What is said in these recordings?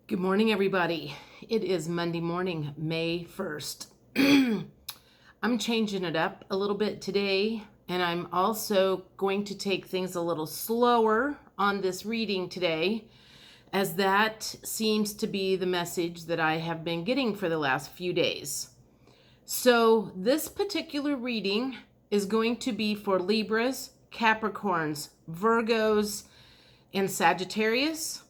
Good morning, everybody. It is Monday morning, May 1st. I'm changing it up a little bit today, and I'm also going to take things a little slower on this reading today, as that seems to be the message that I have been getting for the last few days. So this particular reading is going to be for Libras, Capricorns, Virgos, and Sagittarius.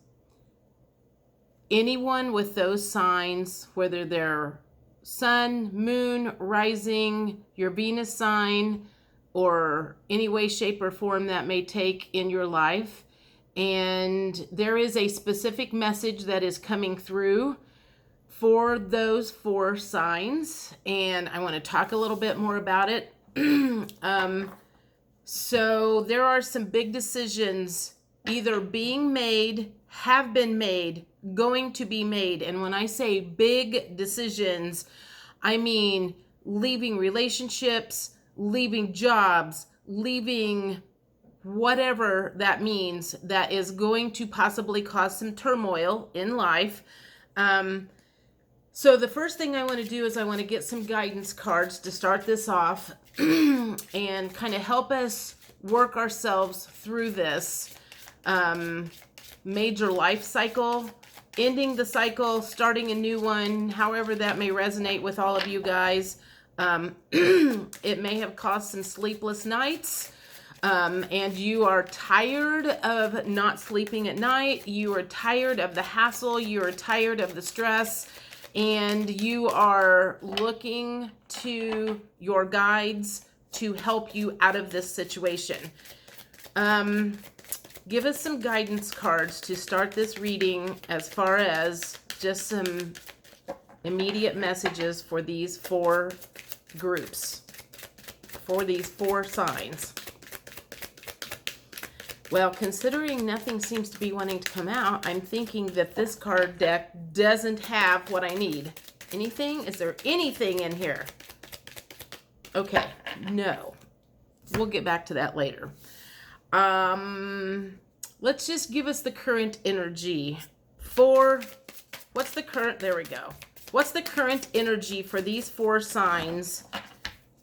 Anyone with those signs, whether they're sun, moon, rising, your Venus sign, or any way, shape, or form that may take in your life. And there is a specific message that is coming through for those four signs. And I want to talk a little bit more about it. So there are some big decisions either being made, have been made, going to be made. And when I say big decisions, I mean leaving relationships, leaving jobs, leaving whatever that means, that is going to possibly cause some turmoil in life. So the first thing I want to do is I want to get some guidance cards to start this off and kind of help us work ourselves through this major life cycle, ending the cycle, starting a new one, however that may resonate with all of you guys. It may have caused some sleepless nights, and you are tired of not sleeping at night. You are tired of the hassle. You are tired of the stress, and you are looking to your guides to help you out of this situation. Give us some guidance cards to start this reading as far as just some immediate messages for these four groups, for these four signs. Well, considering nothing seems to be wanting to come out, I'm thinking that this card deck doesn't have what I need. Anything? Is there anything in here? Okay, no. We'll get back to that later. Let's just give us the current energy for, what's the current, there we go. What's the current energy for these four signs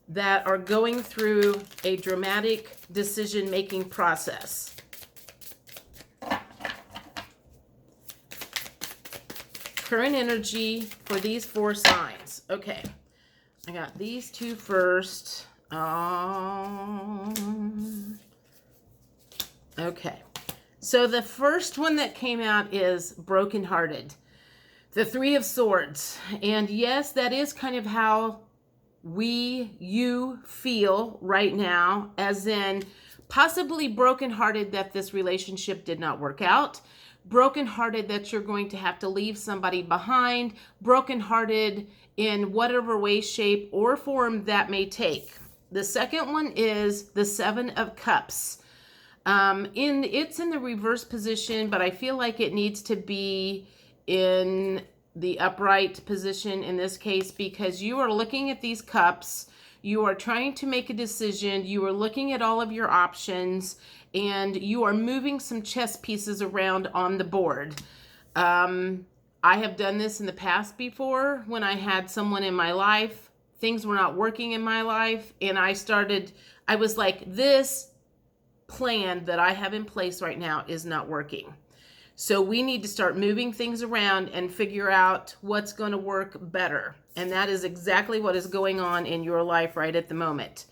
that are going through a dramatic decision-making process? Current energy for these four signs. Okay, I got these two first. Okay, so the first one that came out is brokenhearted. The Three of Swords. And yes, that is kind of how you feel right now, as in possibly brokenhearted that this relationship did not work out, brokenhearted that you're going to have to leave somebody behind, brokenhearted in whatever way, shape, or form that may take. The second one is the Seven of Cups. It's in the reverse position, but I feel like it needs to be in the upright position in this case, because you are looking at these cups, you are trying to make a decision, you are looking at all of your options, and you are moving some chess pieces around on the board. I have done this in the past before when I had someone in my life, things were not working in my life, and I was like, this plan that I have in place right now is not working. So we need to start moving things around and figure out what's going to work better. And that is exactly what is going on in your life right at the moment.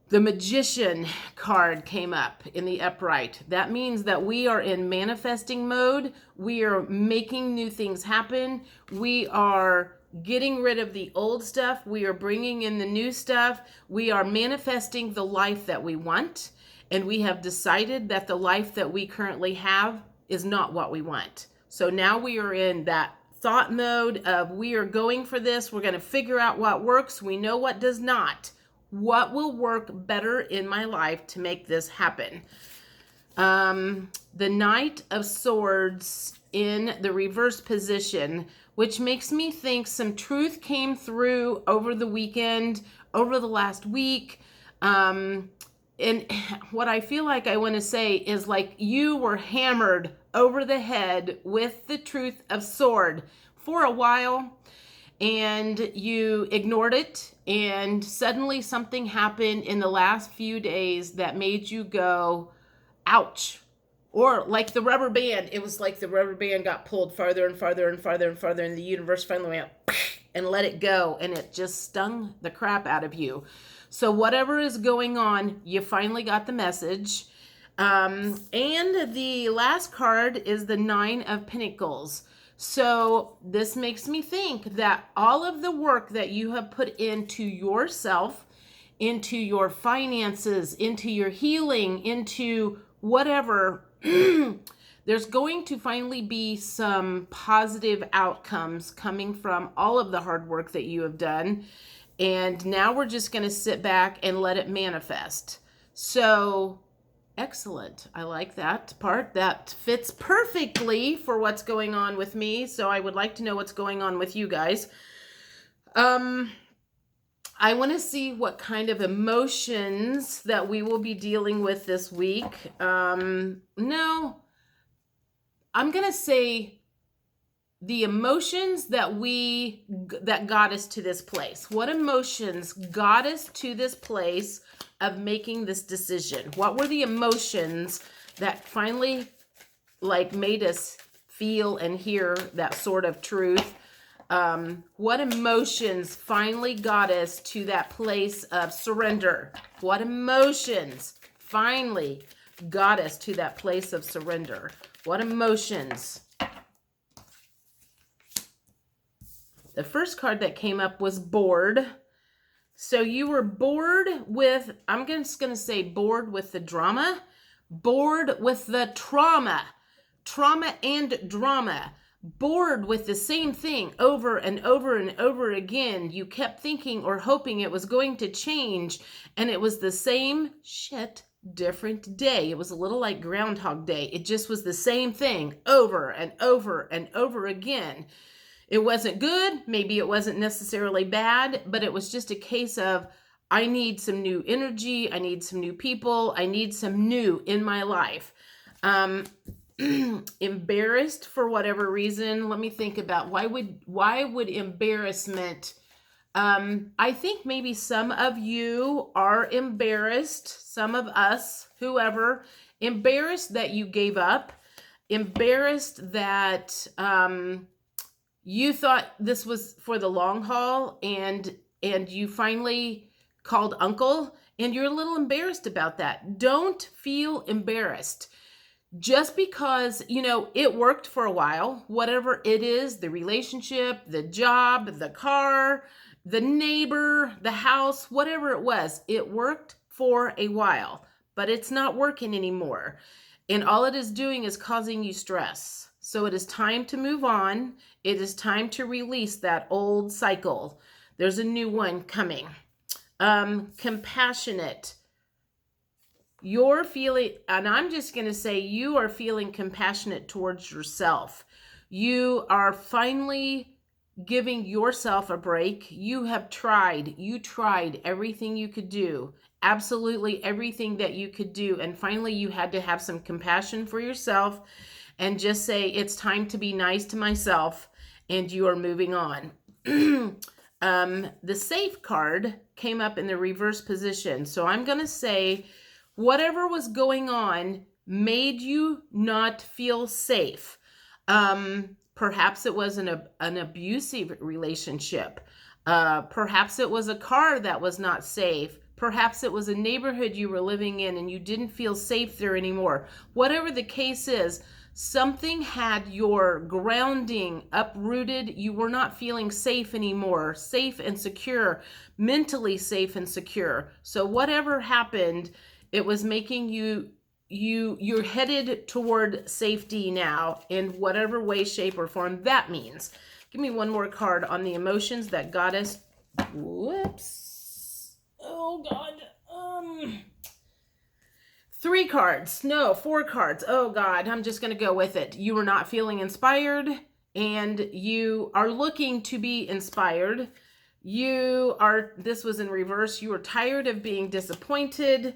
The Magician card came up in the upright. That means that we are in manifesting mode. We are making new things happen. We are getting rid of the old stuff. We are bringing in the new stuff. We are manifesting the life that we want. And we have decided that the life that we currently have is not what we want. So now we are in that thought mode of we are going for this. We're going to figure out what works. We know what does not. What will work better in my life to make this happen? The Knight of Swords in the reverse position, which makes me think some truth came through over the weekend, over the last week. And what I feel like I want to say is, like, you were hammered over the head with the truth of sword for a while, and you ignored it, and suddenly something happened in the last few days that made you go, ouch. Or like the rubber band, it was like the rubber band got pulled farther and farther and farther and farther, and the universe finally went and let it go, and it just stung the crap out of you. So whatever is going on, you finally got the message. And the last card is the Nine of Pentacles. So this makes me think that all of the work that you have put into yourself, into your finances, into your healing, into whatever, there's going to finally be some positive outcomes coming from all of the hard work that you have done. And now we're just going to sit back and let it manifest. So excellent. I like that part. That fits perfectly for what's going on with me. So I would like to know what's going on with you guys. I want to see what kind of emotions that we will be dealing with this week. No, I'm going to say the emotions that got us to this place. What emotions got us to this place of making this decision? What were the emotions that finally made us feel and hear that sort of truth? What emotions finally got us to that place of surrender? What emotions finally got us to that place of surrender? What emotions? The first card that came up was bored. So you were bored with, I'm just going to say bored with the drama, bored with the trauma and drama, bored with the same thing over and over and over again. You kept thinking or hoping it was going to change, and it was the same shit, different day. It was a little like Groundhog Day. It just was the same thing over and over and over again. It wasn't good. Maybe it wasn't necessarily bad, but it was just a case of, I need some new energy. I need some new people. I need some new in my life. Embarrassed for whatever reason. Let me think about why would embarrassment, I think maybe some of you are embarrassed, some of us, whoever, embarrassed that you gave up, embarrassed that, you thought this was for the long haul, and you finally called uncle, and you're a little embarrassed about that. Don't feel embarrassed. Just because, it worked for a while, whatever it is, the relationship, the job, the car, the neighbor, the house, whatever it was, it worked for a while, but it's not working anymore. And all it is doing is causing you stress. So it is time to move on. It is time to release that old cycle. There's a new one coming. Compassionate. You're feeling, and I'm just going to say you are feeling compassionate towards yourself. You are finally giving yourself a break. You tried everything you could do. Absolutely everything that you could do. And finally you had to have some compassion for yourself and just say, it's time to be nice to myself, and you are moving on. The safe card came up in the reverse position. So I'm going to say whatever was going on made you not feel safe. Perhaps it was an abusive relationship. Perhaps it was a car that was not safe. Perhaps it was a neighborhood you were living in and you didn't feel safe there anymore. Whatever the case is, something had your grounding uprooted. You were not feeling safe anymore, safe and secure, mentally safe and secure. So whatever happened, it was making you're headed toward safety now in whatever way, shape, or form that means. Give me one more card on the emotions that got us. Whoops. Oh, God. 3 cards. No, 4 cards. Oh, God. I'm just going to go with it. You were not feeling inspired, and you are looking to be inspired. This was in reverse. You were tired of being disappointed.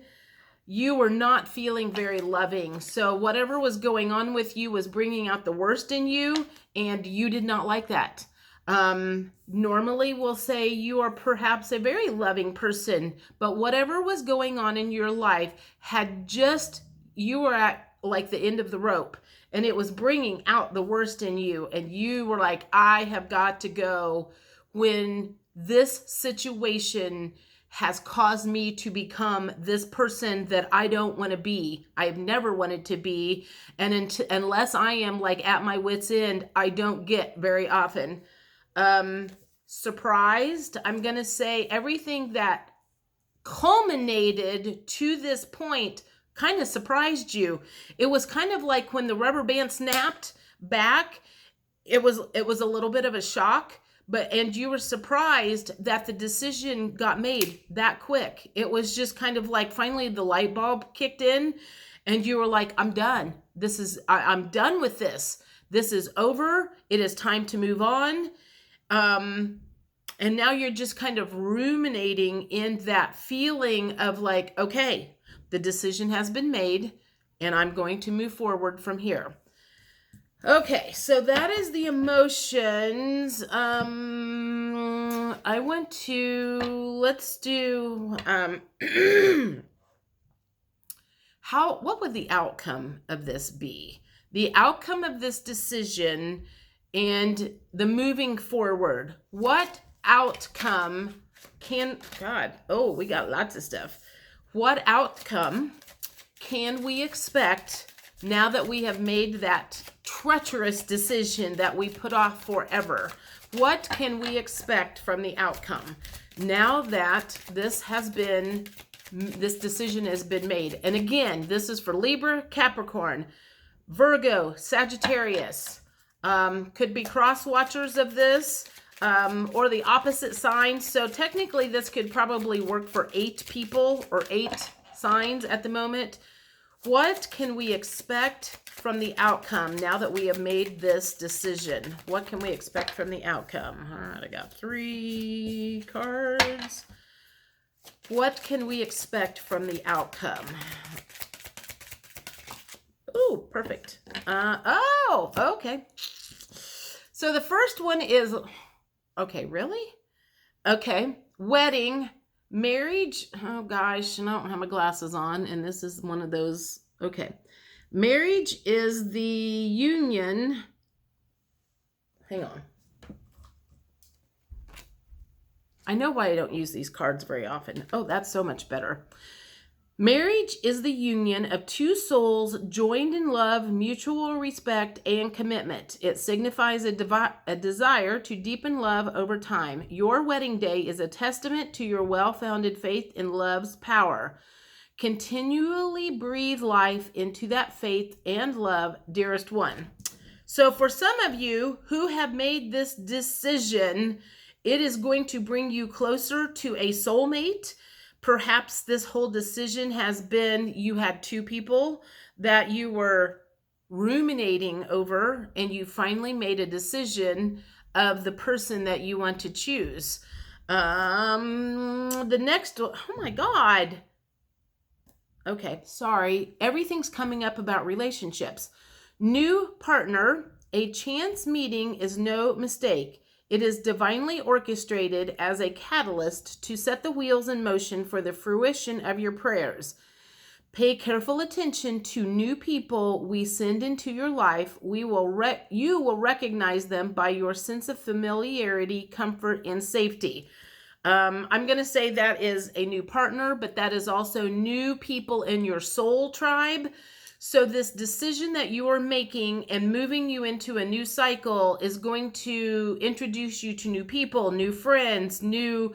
you were not feeling very loving. So whatever was going on with you was bringing out the worst in you, and you did not like that. Normally we'll say you are perhaps a very loving person, but whatever was going on in your life had just, you were at like the end of the rope, and it was bringing out the worst in you, and you were like, I have got to go, when this situation has caused me to become this person that I don't want to be. I've never wanted to be. And unless I am like at my wit's end, I don't get very often. Surprised, I'm going to say everything that culminated to this point kind of surprised you. It was kind of like when the rubber band snapped back, it was a little bit of a shock. And you were surprised that the decision got made that quick. It was just kind of like finally the light bulb kicked in, and you were like, I'm done. I'm done with this. This is over. It is time to move on. And now you're just kind of ruminating in that feeling of like, okay, the decision has been made and I'm going to move forward from here. Okay, so that is the emotions. Let's do, what would the outcome of this be? The outcome of this decision and the moving forward. What outcome we got lots of stuff. What outcome can we expect now that we have made that treacherous decision that we put off forever? What can we expect from the outcome now that this decision has been made? And again, this is for Libra, Capricorn, Virgo, Sagittarius. Could be cross watchers of this, or the opposite sign. So technically this could probably work for 8 people or 8 signs at the moment. What can we expect from the outcome now that we have made this decision? What can we expect from the outcome? All right, I got 3 cards. What can we expect from the outcome? Oh, perfect. Okay. So the first one is, okay, really? Okay, wedding. Marriage, oh gosh, I don't have my glasses on, and this is one of those. Okay, marriage is the union. Hang on. I know why I don't use these cards very often. Oh, that's so much better. Marriage is the union of 2 souls joined in love, mutual respect, and commitment. It signifies a desire to deepen love over time. Your wedding day is a testament to your well-founded faith in love's power. Continually breathe life into that faith and love, dearest one. So for some of you who have made this decision, it is going to bring you closer to a soulmate. Perhaps this whole decision has been, you had 2 people that you were ruminating over, and you finally made a decision of the person that you want to choose. The next, oh my God. Okay, sorry. Everything's coming up about relationships. New partner, a chance meeting is no mistake. It is divinely orchestrated as a catalyst to set the wheels in motion for the fruition of your prayers. Pay careful attention to new people we send into your life. You will recognize them by your sense of familiarity, comfort, and safety. I'm going to say that is a new partner, but that is also new people in your soul tribe. So this decision that you are making and moving you into a new cycle is going to introduce you to new people, new friends, new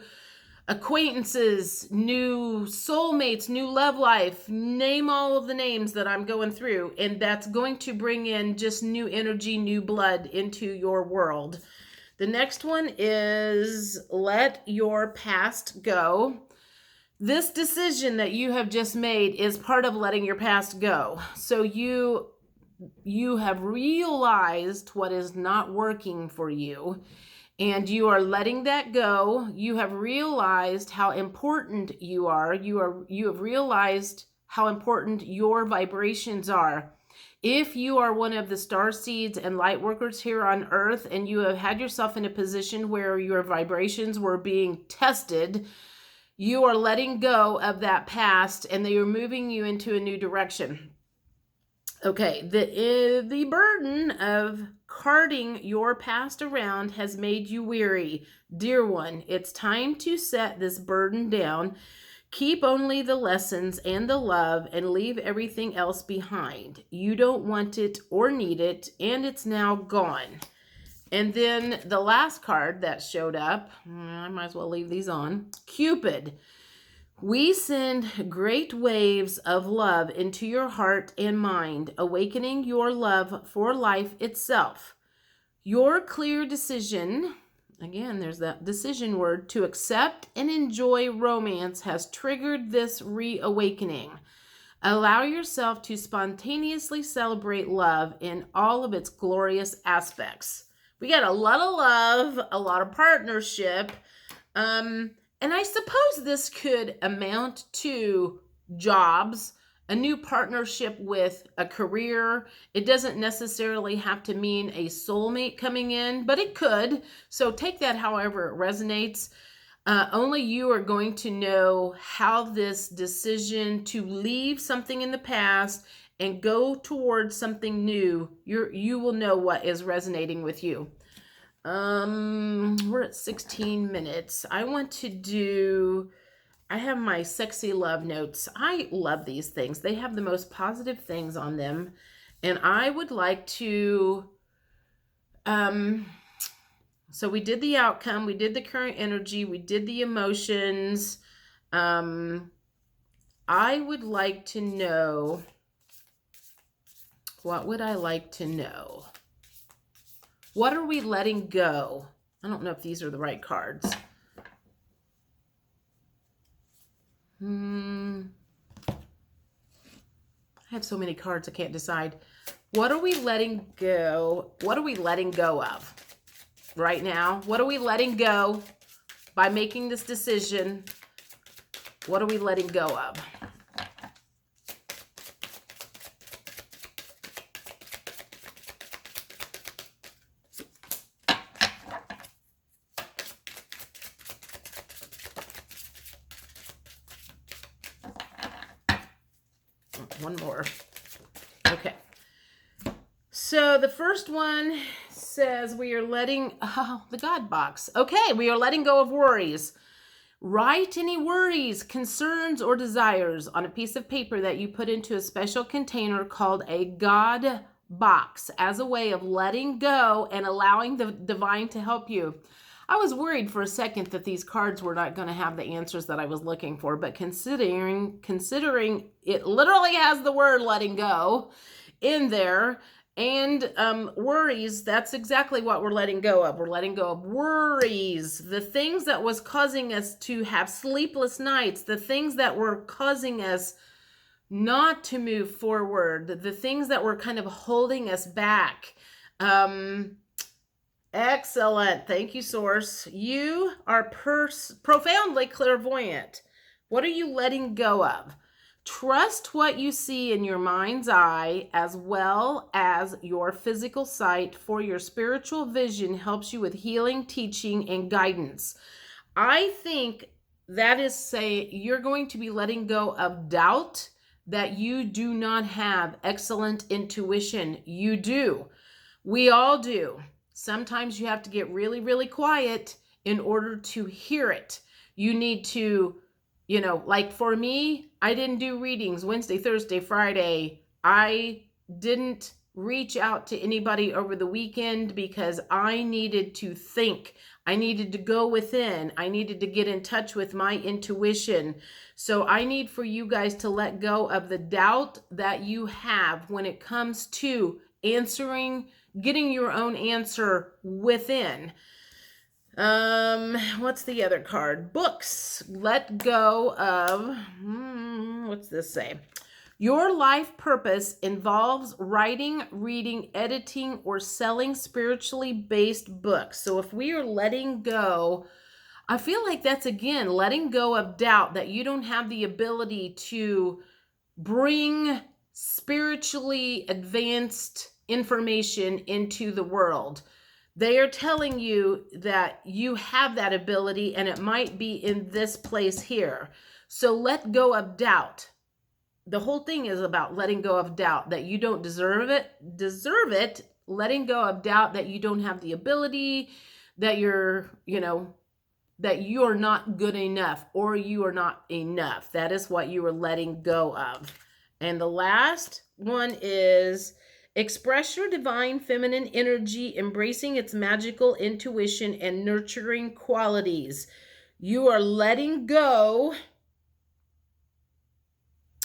acquaintances, new soulmates, new love life. Name all of the names that I'm going through. And that's going to bring in just new energy, new blood into your world. The next one is let your past go. This decision that you have just made is part of letting your past go. So you have realized what is not working for you, and you are letting that go. You have realized how important you are. You have realized how important your vibrations are. If you are one of the star seeds and light workers here on earth, and you have had yourself in a position where your vibrations were being tested, you are letting go of that past and they are moving you into a new direction. Okay, the burden of carting your past around has made you weary. Dear one, it's time to set this burden down. Keep only the lessons and the love and leave everything else behind. You don't want it or need it, and it's now gone. And then the last card that showed up, I might as well leave these on. Cupid. We send great waves of love into your heart and mind, awakening your love for life itself. Your clear decision, again, there's that decision word, to accept and enjoy romance has triggered this reawakening. Allow yourself to spontaneously celebrate love in all of its glorious aspects. We got a lot of love, a lot of partnership, and I suppose this could amount to jobs, a new partnership with a career. It doesn't necessarily have to mean a soulmate coming in, but it could. So take that however it resonates. Only you are going to know how this decision to leave something in the past and go towards something new, you will know what is resonating with you. We're at 16 minutes. I have my sexy love notes. I love these things. They have the most positive things on them. And I would like to, so we did the outcome, we did the current energy, we did the emotions. I would like to know, what would I like to know? What are we letting go? I don't know if these are the right cards. I have so many cards I can't decide. What are we letting go? What are we letting go of right now? What are we letting go by making this decision? What are we letting go of? One more. Okay. So the first one says we are letting, the God box. Okay, we are letting go of worries. Write any worries, concerns, or desires on a piece of paper that you put into a special container called a God box as a way of letting go and allowing the divine to help you. I was worried for a second that these cards were not going to have the answers that I was looking for, but considering it literally has the word letting go in there, and worries, that's exactly what we're letting go of. We're letting go of worries, the things that was causing us to have sleepless nights, the things that were causing us not to move forward, the things that were kind of holding us back. Excellent. Thank you, Source. You are profoundly clairvoyant. What are you letting go of? Trust what you see in your mind's eye as well as your physical sight, for your spiritual vision helps you with healing, teaching, and guidance. I think that is say you're going to be letting go of doubt that you do not have excellent intuition. You do. We all do. Sometimes you have to get really, really quiet in order to hear it. You need to, like for me, I didn't do readings Wednesday, Thursday, Friday. I didn't reach out to anybody over the weekend because I needed to think. I needed to go within. I needed to get in touch with my intuition. So I need for you guys to let go of the doubt that you have when it comes to getting your own answer within. What's the other card? Books. Let go of, what's this say? Your life purpose involves writing, reading, editing, or selling spiritually based books. So if we are letting go, I feel like that's again letting go of doubt that you don't have the ability to bring spiritually advanced information into the world. They are telling you that you have that ability and it might be in this place here. So let go of doubt. The whole thing is about letting go of doubt that you don't deserve it, letting go of doubt that you don't have the ability, that you're not good enough or you are not enough. That is what you are letting go of. And the last one is express your divine feminine energy, embracing its magical intuition and nurturing qualities. You are letting go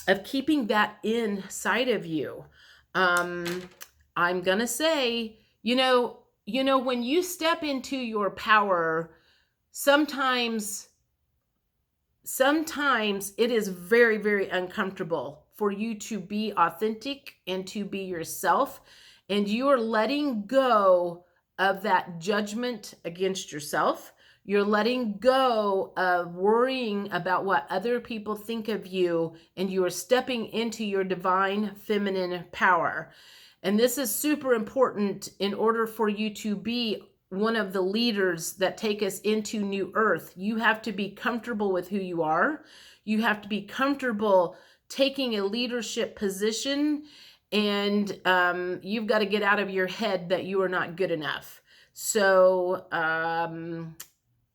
of keeping that inside of you. I'm going to say, when you step into your power, sometimes it is very, very uncomfortable for you to be authentic and to be yourself. And you are letting go of that judgment against yourself. You're letting go of worrying about what other people think of you, and you are stepping into your divine feminine power. And this is super important in order for you to be one of the leaders that take us into new earth. You have to be comfortable with who you are. You have to be comfortable taking a leadership position, and you've got to get out of your head that you are not good enough. So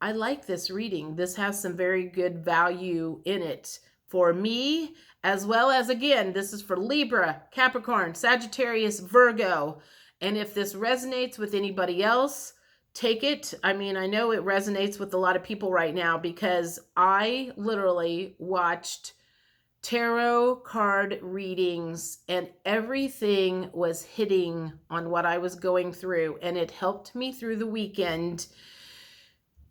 I like this reading. This has some very good value in it for me, as well as, again, this is for Libra, Capricorn, Sagittarius, Virgo. And if this resonates with anybody else, take it. I mean, I know it resonates with a lot of people right now because I literally watched tarot card readings and everything was hitting on what I was going through. And it helped me through the weekend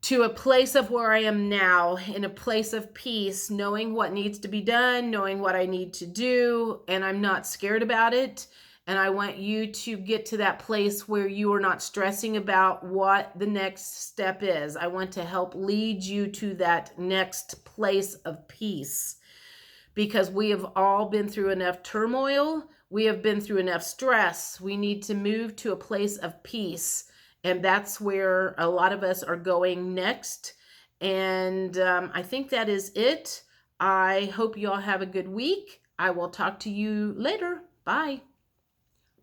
to a place of where I am now, in a place of peace, knowing what needs to be done, knowing what I need to do, and I'm not scared about it. And I want you to get to that place where you are not stressing about what the next step is. I want to help lead you to that next place of peace, because we have all been through enough turmoil. We have been through enough stress. We need to move to a place of peace. And that's where a lot of us are going next. And I think that is it. I hope you all have a good week. I will talk to you later. Bye.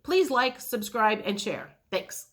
Please like, subscribe, and share. Thanks.